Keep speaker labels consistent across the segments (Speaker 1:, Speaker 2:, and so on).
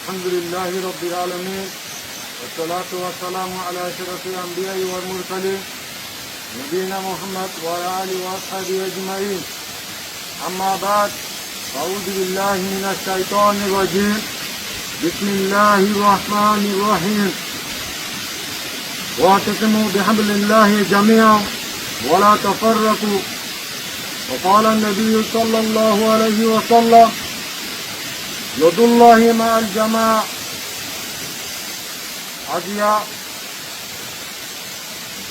Speaker 1: الحمد لله رب العالمين والصلاة والسلام على أشرف الأنبياء والمرسلين نبينا محمد وعلى آله وأصحابه أجمعين. أما بعد أعوذ بالله من الشيطان الرجيم. بسم الله الرحمن الرحيم. واعتصموا بحبل الله جميعا ولا تفرقوا. وقال النبي صلى الله عليه وسلم يد الله مع الجماعة. আজিয়া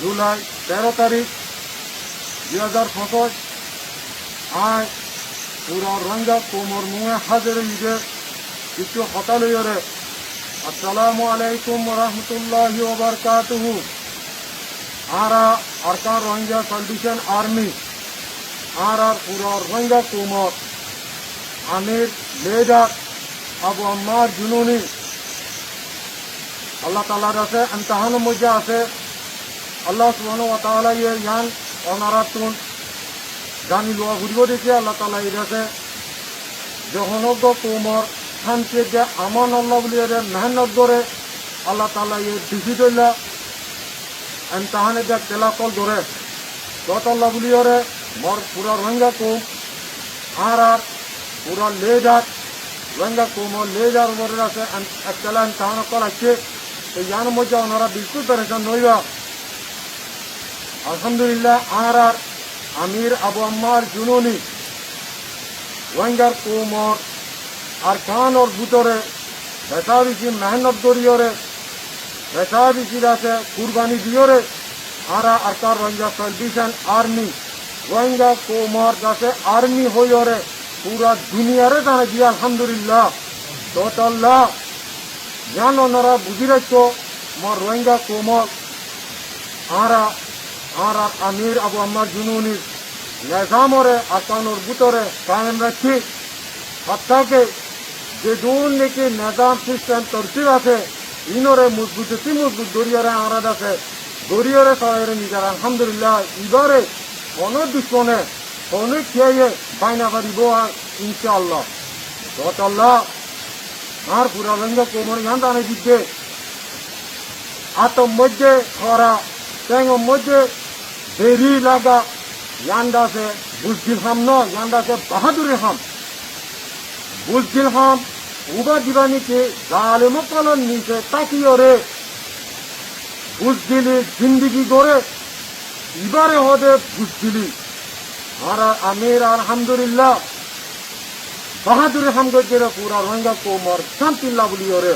Speaker 1: জুলাই 13 তারিখ 2025 আজ পুরো রঞ্জা কোমর মুয়ে হাজির ঈদে কিছু হতালইরে আসসালামু আলাইকুম ওয়া রাহমাতুল্লাহি ওয়া বারাকাতুহু. আরা আরকান রঞ্জা সালভেশন আর্মি আর পুরো রঞ্জা কোমর আমির লেডার আবু আম্মার জুনুনি আল্লাহ তাআলার আছে ইমতিহানের মধ্যে আছে. আল্লাহ সুবহানাহু ওয়া তাআলা ইয়ান অনারাতুন জানি লোয়া ঘুরিব দেখি আল্লাহ তাআলা এর আছে জহনগ কোমর শান্তি যে আমান আল্লাহ বলি এর মেহনত করে আল্লাহ তাআলা এর দিছি দইলা ইমতিহানে যে তেলাকল ধরে যত আল্লাহ বলি এর মোর পুরা রঙ্গা কোম আর পুরা লেডার রঙ্গা কোমর লেডার বলে আছে একতলা ইমতিহান করাচ্ছে. এই জান মধ্যে ওনারা বিলকুল পেরেশান নইবা. আলহামদুলিল্লাহ আর আমির আবু আম্মার জুনুনি রোহিঙ্গার কোমর আর কান ওর ভিতরে বেচা বেশি মেহনত করিওরে বেচা বেশি আছে কুরবানি দিওরে আর কার রোহিঙ্গা সালভেশন আর্মি রোহিঙ্গা কোমর কাছে আর্মি হইরে পুরা দুনিয়ারে জানে দিয়ে আলহামদুলিল্লাহ তোতাল্লাহ জান ওনারা বুঝি রাখতো মোর রোহিঙ্গা কোমর আর আমির আবু আম্মার জুনুনির নিজামরে আকানোর ভিতরে কায়েম রাখি হত্যাকে যে দুন নাকি নিজাম সিস্টেম তরতিব আছে ইনরে মজবুত দরিয়ারে আরাদ আছে দরিয়ারে সবাই নিজের আলহামদুলিল্লাহ এবারে কোনো দুশ্মনে কোনো খেয়ে বাইনা পারিব আর ইনশাআল্লাহ তোতাল্লাহ আর পুরা রোহিঙ্গা কোমর ইয়ান দানে দিতে আতম মধ্যে খরা ট্যাঙ্গ মধ্যে দেরি লাগা ইয়ান্দাসে বুজদিল হাম ন ইয়ান্দাসে বাহাদুরি হাম বুজদিল হাম উবা দিবানিকে জালেম পালন নিচে তাকিয়রে বুজদিলি জিন্দিগি গড়ে এবারে হদে বুজদিলি আর আমির আলহামদুলিল্লাহ বাহাদুরি হাম গজেরে পুরা রোহিঙ্গা কোমর শান্তিল্লাহ বলিওরে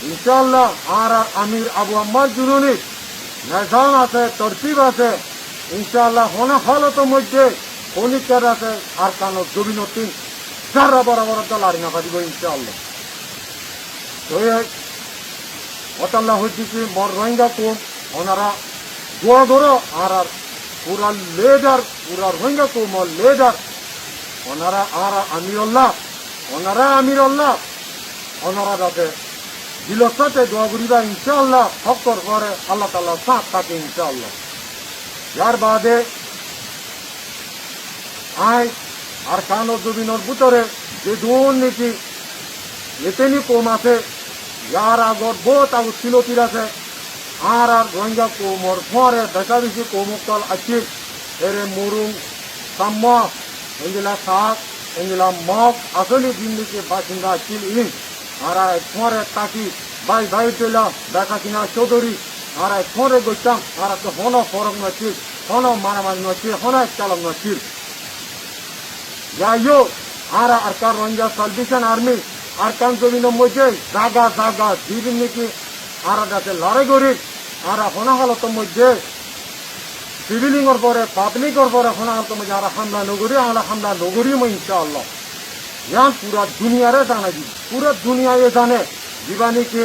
Speaker 1: ইনশাআল্লাহ আর আমির আবু আম্মার জুনুনি নিজাম আছে তরতিব আছে ইনশাআল্লাহ হনে হলতো মধ্যে খনিকের আছে আর কানো জবিনতিন যারা বরাবর লাড়ি না পারিব ইনশাআল্লাহ. ওতাল্লাহ হইতেছি মোর রোহিঙ্গা কোম ওনারা দোয়া ধরো আর পুরা লেডার পুরা রোহিঙ্গা কোম লেডার ওনারা আর আমিরুল্লাহ ওনারা আমিরুল্লাহ ওনারা যাতে দিলর সাথে দোয়া করিবা ইনশাআল্লাহ হকর করে আল্লাহ তাআলা সাথ থাকে ইনশাআল্লাহ. যার বাদে আই আর কানোর জমিনের ভিতরে যে দুর্নীতি এতেনি কম আছে যার আগর বহুত আগর ছিলতির আছে আর রোহিঙ্গা কোমর ফরে বেচা বেশি কোমকল আছে এরে মুরুং সাম্য এগুলা শাক এগুলা মগ আসলে দিল্লিকে বাসিন্দা ছিল ইন আর ফরে তাকি ভাই ভাই পেলা বেচা কিনা চৌধুরী আর ফরে গইতাম আর তো হন ফরক নছিল হন মারামারি নছিল হন চালক নছিল যাইও আর কার রোহিঙ্গা সালভেশন আর্মি আর কান জমিনের মধ্যে জাগা জাগা দিদিন নাকি আর যাতে লড়াই করি আর হনা হালতের মধ্যে সিভিলিংর পরে পাবলিকর পরে হনা হালতের মধ্যে আর হামলা নগরী আমরা হামলা নগরী ইনশাআল্লাহ ইয়ান পুরা দুনিয়ারে জানা দি পুরা দুনিয়ায় জানে দিবানিকে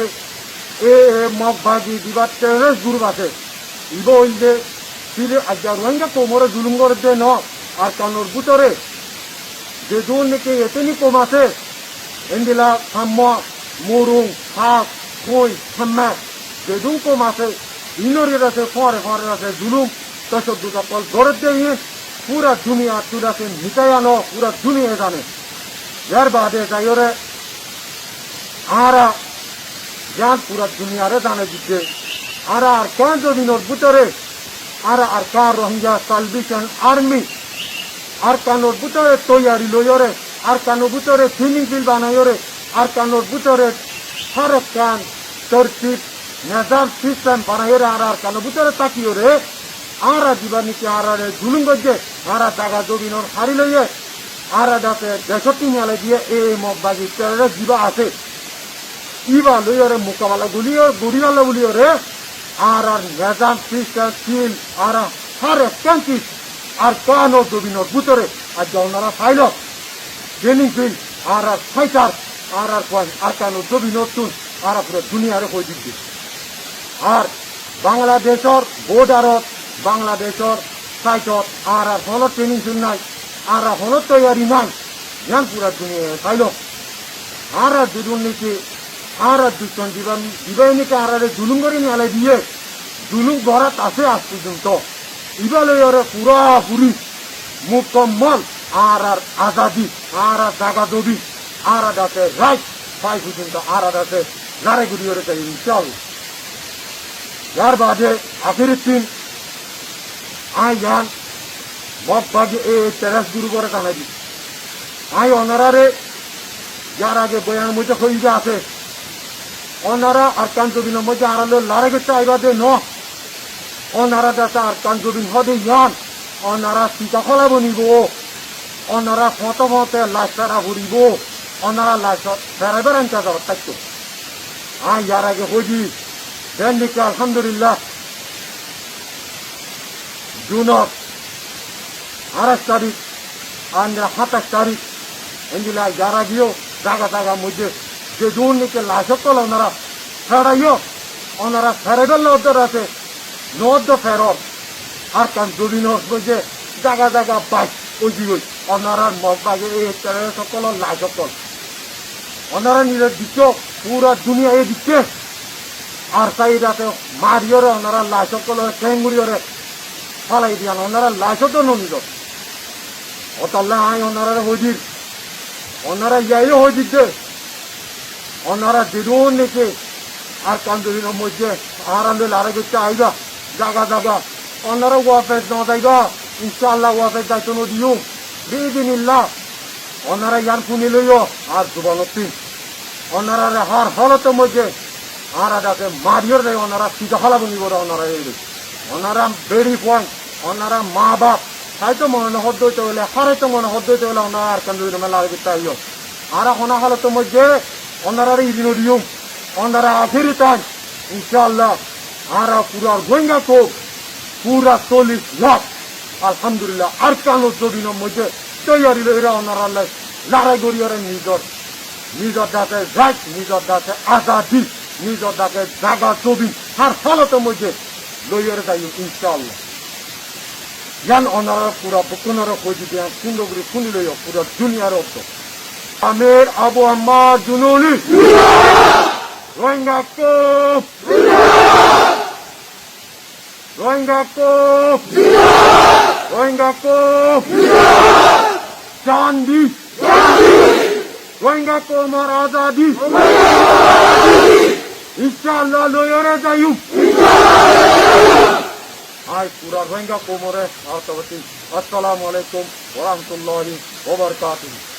Speaker 1: এ মগ ভাগি দিবা টেররিস্ট গ্রুপ আছে ইব হইলে ফিরে আজ্ঞা রোহিঙ্গা কোমরে জুলুম করে দে ন আর কানোর ভিতরে যে দূর নাকি এতেনি কম আছে এন্দিলা সাম্য মুরুং হাক খই সাম্মা যে দুম কম আছে ইনরের আছে ফরে ফরে আছে জুলুম তসব দুটা কল ধরে দিয়ে পুরা দুনিয়া তুলাকে মিটাইয়ানো পুরা দুনিয়া জানে. যার বাদে যাইরে আরা যান পুরা দুনিয়ারে জানে দিচ্ছে আরা আর কান জমিনের ভিতরে আরা আর কান রোহিঙ্গা সালভেশন আর্মি আর কানোর ভিতরে তৈয়ারি লইরে আর কানোর ভিতরে ট্রেনিং ফিল্ড বানাইরে আর কানোর ভিতরে হরেক কান তরতিব নিজাম সিস্টেম বানাইরে আর কানোর ভিতরে তাকিয়ে আরা দিবানিকে আরারে জুলুম গজ্জে আরা জাগা জমিনের হারি লইয়ে আরা ডাকে 63 মেলে দিয়ে এই মগবাজি তেরে দিবা আছে ইবা লইরে মোকাবেলা গুলিওয়ালা গুলিওরে আর নিজাম সিস্টেম সিল আর হরেক কান্তি আর কানো জমিনের ভিতরে আর ওনারা ফাইল ট্রেনিং ফিল্ড আর ফাইটার আর কানো জমিনের তুন আর পুরো দুনিয়ারে হয়ে দিচ্ছে আর বাংলাদেশের বর্ডারত বাংলাদেশের সাইটত আর হল ট্রেনিং ফিল্ড নাই আর হল তৈয়ারি নাই ইয়ান পুরা দুনিয়া ফাইল আর দুর্নীতি আর দুজন দিবাইনিকে আর জুলুম করে নিয়ে দিয়ে জুলুম গড়াত আছে আজ পর্যন্ত ইবালয়রে পুরাপুরি মুকম্মল আর আজাদি আর জাগা দবি আর দাতে রাইট পাই পর্যন্ত আর দাতে নারে গুড়িয়ে চাই ইনশাআল্লাহ यार बादे आखिर दिन आई यान मग बागे ए टेरेस गुरु করে কানাই আই অনারারে যার আগে বয়ান মধ্যে হইবা আছে অনারা আর কাঞ্জবিন মধ্যে আরালে লারে গেছে আইবা দে ন অনারা দাতা আর কাঞ্জবিন হদে ইয়ান অনারা সিটা খলা বনিব অনারা ফটো লাস্টারা ঘুরিব অনারা লাস্ট বেড়াবের আনতে যাওয়ার থাকতো আই ইয়ার আগে হইবি দেনদিকে আলহামদুলিল্লাহ জুনত 28 তারিখ আর 27 তারিখ এগুলা যারা গিয়েও জায়গা জায়গা মধ্যে যে দুর্নীতি লাশকল ওনারা ফেরাইও ওনারা ফেরাইবেল ওদের আছে নদ্য ফেরত আর কান জমিনের মধ্যে জায়গা জায়গা বাইক ওই দিকে ওনারা মগ বাগে এই সকল লাশকল ওনারা নিজের দিচ্ছে পুরা দুনিয়া এই দিচ্ছে আর সাইডাতে মারিওরে ওনারা লাশকল ঠেঙ্গুড়িওরে ফালাই দিয়ান ওনারা লাশও তো নিল অতল্লা আই ওনারা হজির ওনারা ইয়াইও হজির দে ওনারা দিদুন নেকে আর কান্দুরিনের মধ্যে আর আন্দোল আরে গেছে আইবা জাগা জাগা ওনারা ওয়াফেজ না যাইবা ইনশাআল্লাহ ওয়াফেজ দায়িত্ব দিও বিদিনিল্লাহ ওনারা ইয়ান ফুনি লইও আর জুবানতি ওনারা হার হলতে মধ্যে আর আদাকে মারিওর রে ওনারা সিধা হলা বনি বড় ওনারা এই ওনারা বেরি পয়েন্ট ওনারা মা বাপ হয়তো মনে হদ্দইতে হলে হারাইতো মনে হদ্দইতে হলে ওনারা আর কান্দুরি মেলা গেছে আইও আর হনা হলতে মধ্যে ওনারা ইদিন দিও ওনারা আখেরি টাইম ইনশাআল্লাহ আর পুরা গোয়েঙ্গা কো পুরা 40 লাখ আলহামদুলিল্লাহ আর কানো জমিনের মধ্যে তৈয়ারি লইরা ওনারা লড়াই গড়িয়ে নিজের দাঁতে রাইট নিজের দাঁতে আজাদি নিজের দাঁতে জাগা জমি আর হালতের মধ্যে লইয়ারে যাই ইনশাআল্লাহ ইয়ান ওনারা পুরা বুকুনারা খোঁজি দেন সুন্দর করে শুনি লইও পুরা দুনিয়ার অর্থ আমির আবু আম্মার জুনুনি রোহিঙ্গা কোপ রোহিঙ্গা কোপ রোহিঙ্গা কোপ চান্দি রোহিঙ্গা কোমার আজাদি ইনশাআল্লাহ লইয়ারে যাইও আই পুরা রোহিঙ্গা কোমরে আসসালামু আলাইকুম ওয়া রাহমাতুল্লাহি ওয়া বারাকাতুহু